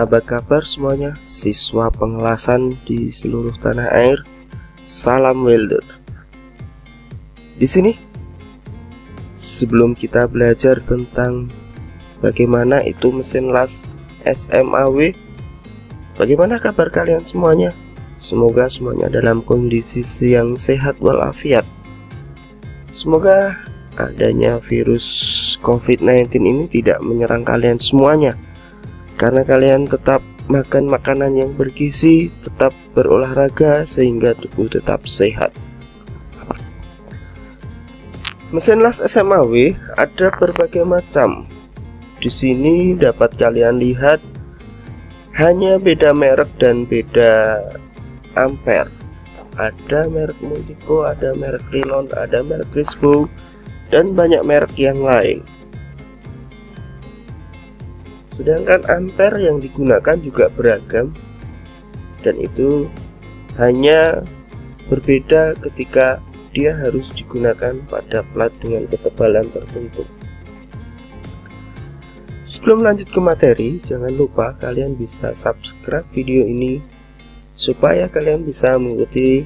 Apa kabar semuanya, siswa pengelasan di seluruh tanah air? Salam welder. Di sini, sebelum kita belajar tentang bagaimana itu mesin las SMAW, bagaimana kabar kalian semuanya? Semoga semuanya dalam kondisi yang sehat walafiat. Semoga adanya virus COVID-19 ini tidak menyerang kalian semuanya, karena kalian tetap makan makanan yang bergizi, tetap berolahraga sehingga tubuh tetap sehat. Mesin las SMAW ada berbagai macam. Di sini dapat kalian lihat hanya beda merek dan beda ampere. Ada merek Multico, ada merek Rilon, ada merek Crispo, dan banyak merek yang lain. Sedangkan ampere yang digunakan juga beragam, dan itu hanya berbeda ketika dia harus digunakan pada plat dengan ketebalan tertentu. Sebelum lanjut ke materi, jangan lupa kalian bisa subscribe video ini supaya kalian bisa mengikuti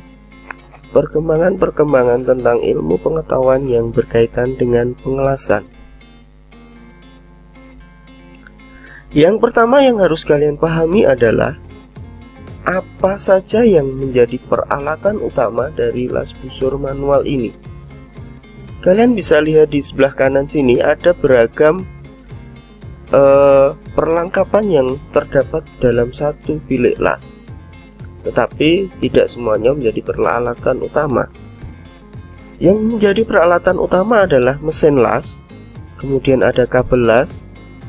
perkembangan-perkembangan tentang ilmu pengetahuan yang berkaitan dengan pengelasan. Yang pertama yang harus kalian pahami adalah apa saja yang menjadi peralatan utama dari las busur manual ini. Kalian bisa lihat di sebelah kanan sini ada beragam perlengkapan yang terdapat dalam satu bilik las, tetapi tidak semuanya menjadi peralatan utama. Yang menjadi peralatan utama adalah mesin las, kemudian ada kabel las,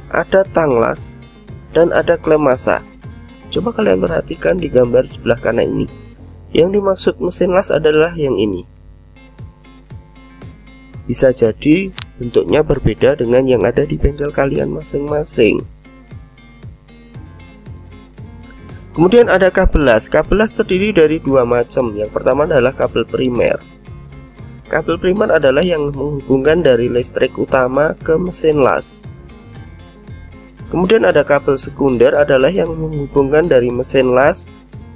ada tang las, dan ada klem massa. Coba kalian perhatikan di gambar sebelah kanan ini. Yang dimaksud mesin las adalah yang ini. Bisa jadi bentuknya berbeda dengan yang ada di bengkel kalian masing-masing. Kemudian ada kabel las. Kabel las terdiri dari dua macam. Yang pertama adalah kabel primer. Kabel primer adalah yang menghubungkan dari listrik utama ke mesin las. Kemudian ada kabel sekunder adalah yang menghubungkan dari mesin las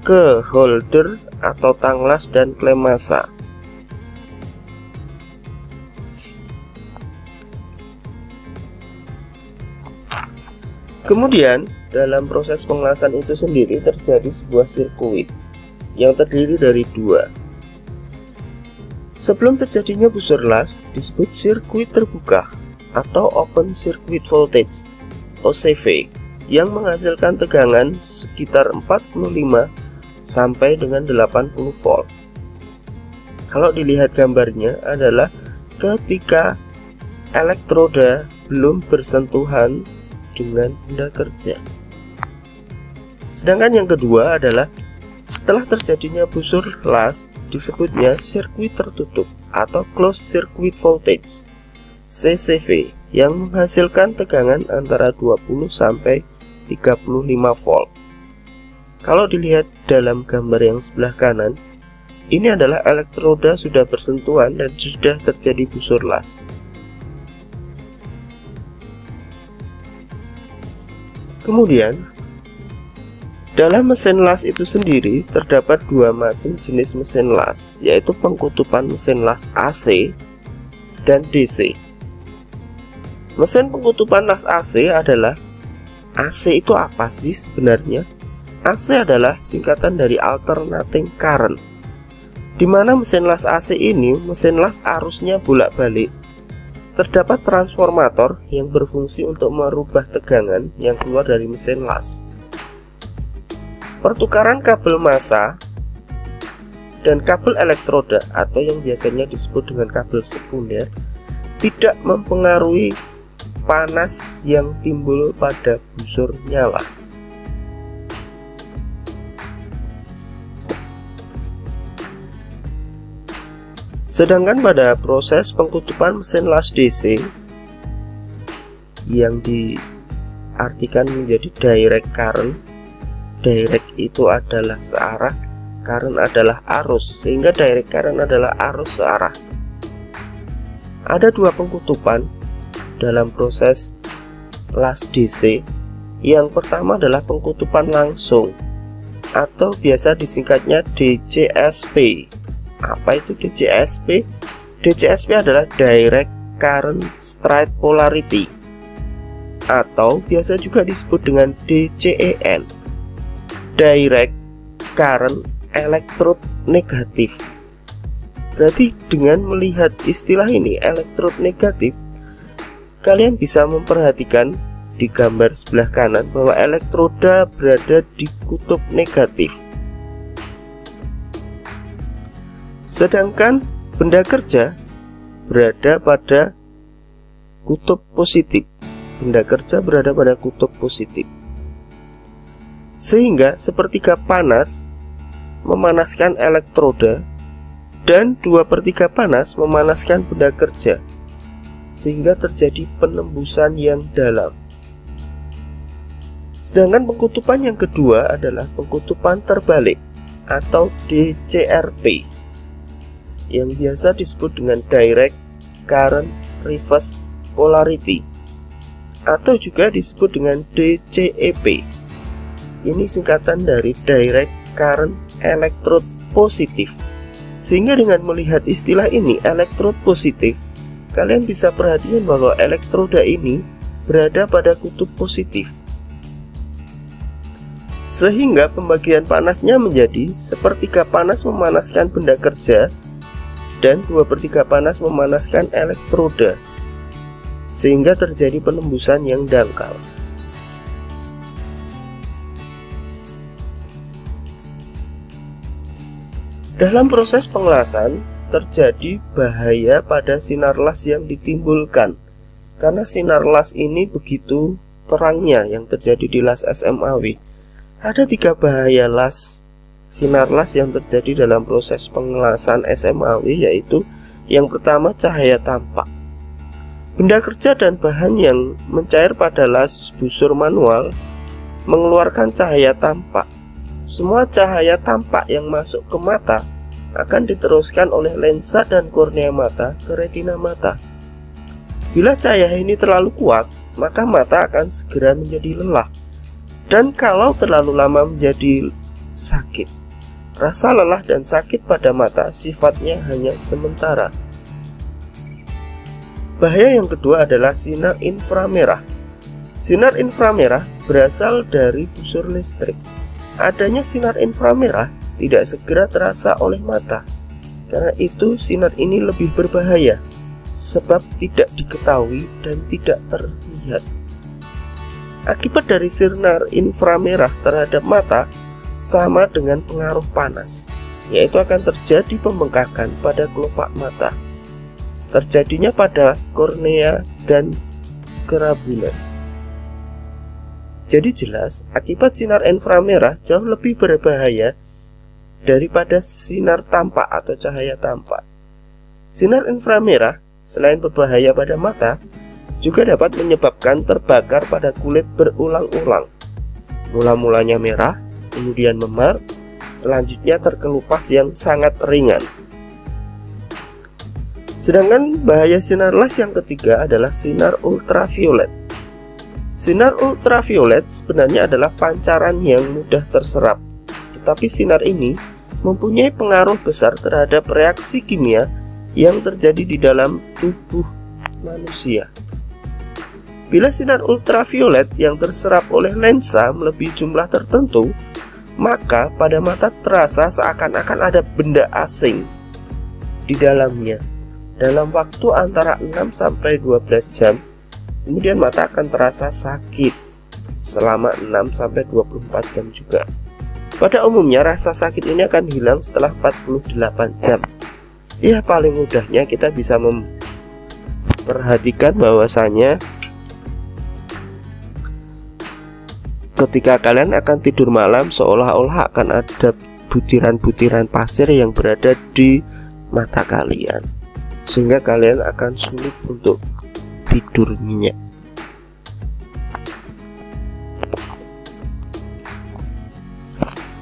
ke holder atau tang las dan klem massa. Kemudian dalam proses pengelasan itu sendiri terjadi sebuah sirkuit yang terdiri dari dua. Sebelum terjadinya busur las disebut sirkuit terbuka atau open circuit voltage OCV, yang menghasilkan tegangan sekitar 45 sampai dengan 80 volt. Kalau dilihat gambarnya adalah ketika elektroda belum bersentuhan dengan benda kerja. Sedangkan yang kedua adalah setelah terjadinya busur las disebutnya sirkuit tertutup atau closed circuit voltage CCV, yang menghasilkan tegangan antara 20 sampai 35 volt. Kalau dilihat dalam gambar yang sebelah kanan, ini adalah elektroda sudah bersentuhan dan sudah terjadi busur las. Kemudian dalam mesin las itu sendiri terdapat dua macam jenis mesin las, yaitu pengkutupan mesin las AC dan DC. Mesin pengkutupan las AC adalah, AC itu apa sih sebenarnya? AC adalah singkatan dari alternating current, di mana mesin las AC ini mesin las arusnya bolak-balik. Terdapat transformator yang berfungsi untuk merubah tegangan yang keluar dari mesin las. Pertukaran kabel massa dan kabel elektroda atau yang biasanya disebut dengan kabel sekunder tidak mempengaruhi panas yang timbul pada busur nyala. Sedangkan pada proses pengkutupan mesin las DC yang diartikan menjadi direct current, direct itu adalah searah, current adalah arus, sehingga direct current adalah arus searah. Ada dua pengkutupan dalam proses las DC, Yang pertama adalah pengkutupan langsung atau biasa disingkatnya DCSP. Apa itu DCSP? DCSP adalah Direct Current Straight Polarity atau biasa juga disebut dengan DCEN, Direct Current Electrode Negatif. Berarti dengan melihat istilah ini, elektrod negatif, kalian bisa memperhatikan di gambar sebelah kanan bahwa elektroda berada di kutub negatif, sedangkan benda kerja berada pada kutub positif. Benda kerja berada pada kutub positif, sehingga sepertiga panas memanaskan elektroda dan 2/3 panas memanaskan benda kerja, sehingga terjadi penembusan yang dalam. Sedangkan pengkutupan yang kedua adalah pengkutupan terbalik atau DCRP, yang biasa disebut dengan Direct Current Reverse Polarity atau juga disebut dengan DCEP. Ini singkatan dari Direct Current Electrode Positif. Sehingga dengan melihat istilah ini, elektrod positif, kalian bisa perhatikan bahwa elektroda ini berada pada kutub positif, sehingga pembagian panasnya menjadi sepertiga panas memanaskan benda kerja dan 2/3 panas memanaskan elektroda, sehingga terjadi penembusan yang dangkal. Dalam proses pengelasan terjadi bahaya pada sinar las yang ditimbulkan, karena sinar las ini begitu terangnya yang terjadi di las SMAW. Ada 3 bahaya sinar las yang terjadi dalam proses pengelasan SMAW, yaitu yang pertama, cahaya tampak. Benda kerja dan bahan yang mencair pada las busur manual mengeluarkan cahaya tampak. Semua cahaya tampak yang masuk ke mata akan diteruskan oleh lensa dan kornea mata ke retina mata. Bila cahaya ini terlalu kuat, maka mata akan segera menjadi lelah, dan kalau terlalu lama menjadi sakit. Rasa lelah dan sakit pada mata sifatnya hanya sementara. Bahaya yang kedua adalah sinar inframerah. Sinar inframerah berasal dari busur listrik. Adanya sinar inframerah tidak segera terasa oleh mata. Karena itu sinar ini lebih berbahaya, sebab tidak diketahui dan tidak terlihat. Akibat dari sinar inframerah terhadap mata sama dengan pengaruh panas, yaitu akan terjadi pembengkakan pada kelopak mata, terjadinya pada kornea dan kerabunan. Jadi jelas, akibat sinar inframerah jauh lebih berbahaya daripada sinar tampak atau cahaya tampak. Sinar inframerah selain berbahaya pada mata, juga dapat menyebabkan terbakar pada kulit berulang-ulang. Mula-mulanya merah, kemudian memar, selanjutnya terkelupas yang sangat ringan. Sedangkan bahaya sinar las yang ketiga adalah sinar ultraviolet. Sinar ultraviolet sebenarnya adalah pancaran yang mudah terserap, tetapi sinar ini mempunyai pengaruh besar terhadap reaksi kimia yang terjadi di dalam tubuh manusia. Bila sinar ultraviolet yang terserap oleh lensa melebihi jumlah tertentu, maka pada mata terasa seakan-akan ada benda asing di dalamnya. Dalam waktu antara 6-12 jam, kemudian mata akan terasa sakit selama 6-24 jam juga. Pada umumnya rasa sakit ini akan hilang setelah 48 jam. Ya, paling mudahnya kita bisa memperhatikan bahwasanya ketika kalian akan tidur malam, seolah-olah akan ada butiran-butiran pasir yang berada di mata kalian, sehingga kalian akan sulit untuk tidur nyenyak.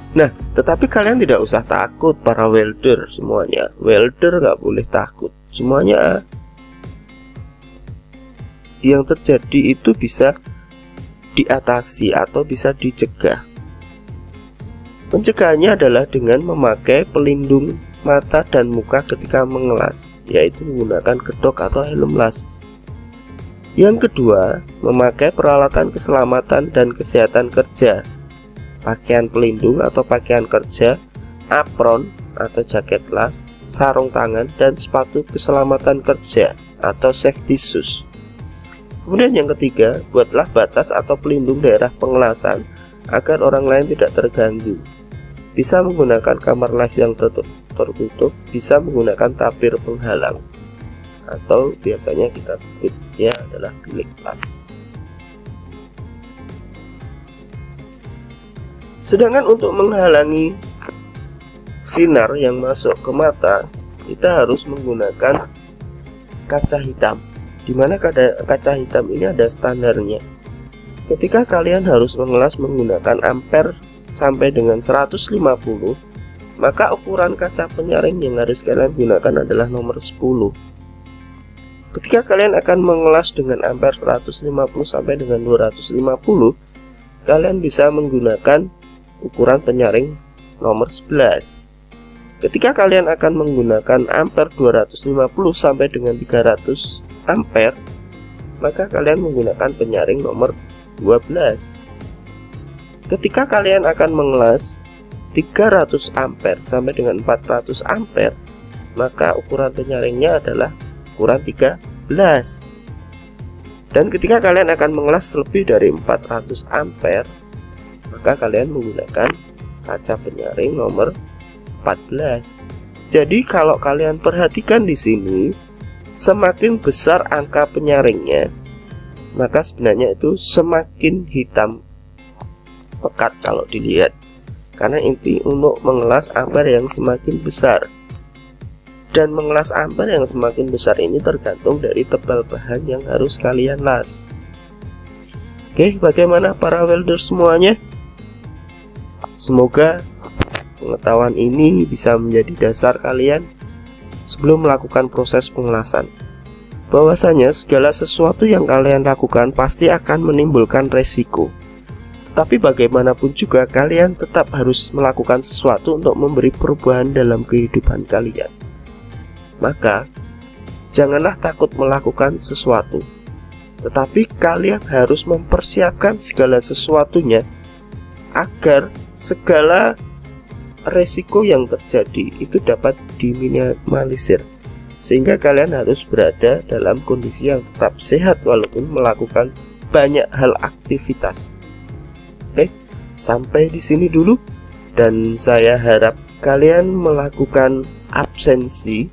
Nah, tetapi kalian tidak usah takut para welder semuanya. Welder nggak boleh takut. Semuanya yang terjadi itu bisa diatasi atau bisa dicegah. Pencegahannya adalah dengan memakai pelindung mata dan muka ketika mengelas, yaitu menggunakan kedok atau helm las. Yang kedua, memakai peralatan keselamatan dan kesehatan kerja, pakaian pelindung atau pakaian kerja, apron atau jaket las, sarung tangan, dan sepatu keselamatan kerja atau safety shoes. Kemudian yang ketiga, buatlah batas atau pelindung daerah pengelasan agar orang lain tidak terganggu. Bisa menggunakan kamar las yang tertutup, bisa menggunakan tabir penghalang, atau biasanya kita sebutnya adalah bilik las. Sedangkan untuk menghalangi sinar yang masuk ke mata, kita harus menggunakan kaca hitam, dimana kaca hitam ini ada standarnya. Ketika kalian harus mengelas menggunakan ampere sampai dengan 150, maka ukuran kaca penyaring yang harus kalian gunakan adalah nomor 10. Ketika kalian akan mengelas dengan ampere 150 sampai dengan 250, kalian bisa menggunakan ukuran penyaring nomor 11. Ketika kalian akan menggunakan ampere 250 sampai dengan 300 ampere, maka kalian menggunakan penyaring nomor 12. Ketika kalian akan mengelas 300 ampere sampai dengan 400 ampere, maka ukuran penyaringnya adalah ukuran 13. Dan ketika kalian akan mengelas lebih dari 400 ampere, maka kalian menggunakan kaca penyaring nomor 14. Jadi kalau kalian perhatikan di sini, semakin besar angka penyaringnya, maka sebenarnya itu semakin hitam pekat kalau dilihat. Karena inti untuk mengelas ampere yang semakin besar. Dan mengelas ampere yang semakin besar ini tergantung dari tebal bahan yang harus kalian las. Oke, bagaimana para welder semuanya? Semoga pengetahuan ini bisa menjadi dasar kalian sebelum melakukan proses pengelasan. Bahwasanya segala sesuatu yang kalian lakukan pasti akan menimbulkan resiko. Tetapi bagaimanapun juga kalian tetap harus melakukan sesuatu untuk memberi perubahan dalam kehidupan kalian. Maka janganlah takut melakukan sesuatu, tetapi kalian harus mempersiapkan segala sesuatunya agar segala resiko yang terjadi itu dapat diminimalisir, sehingga kalian harus berada dalam kondisi yang tetap sehat walaupun melakukan banyak hal aktivitas. Oke, sampai di sini dulu, dan saya harap kalian melakukan absensi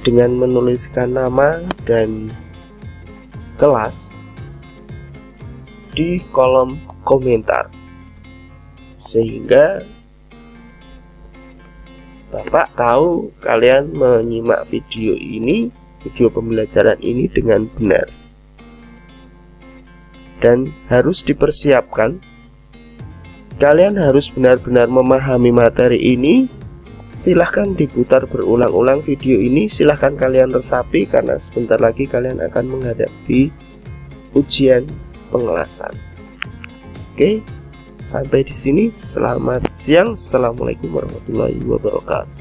dengan menuliskan nama dan kelas di kolom komentar, sehingga Bapak tahu kalian menyimak video pembelajaran ini dengan benar. Dan harus dipersiapkan, kalian harus benar-benar memahami materi ini. Silahkan diputar berulang-ulang video ini, silahkan kalian resapi karena sebentar lagi kalian akan menghadapi ujian pengelasan. Oke, sampai di sini. Selamat siang. Assalamualaikum warahmatullahi wabarakatuh.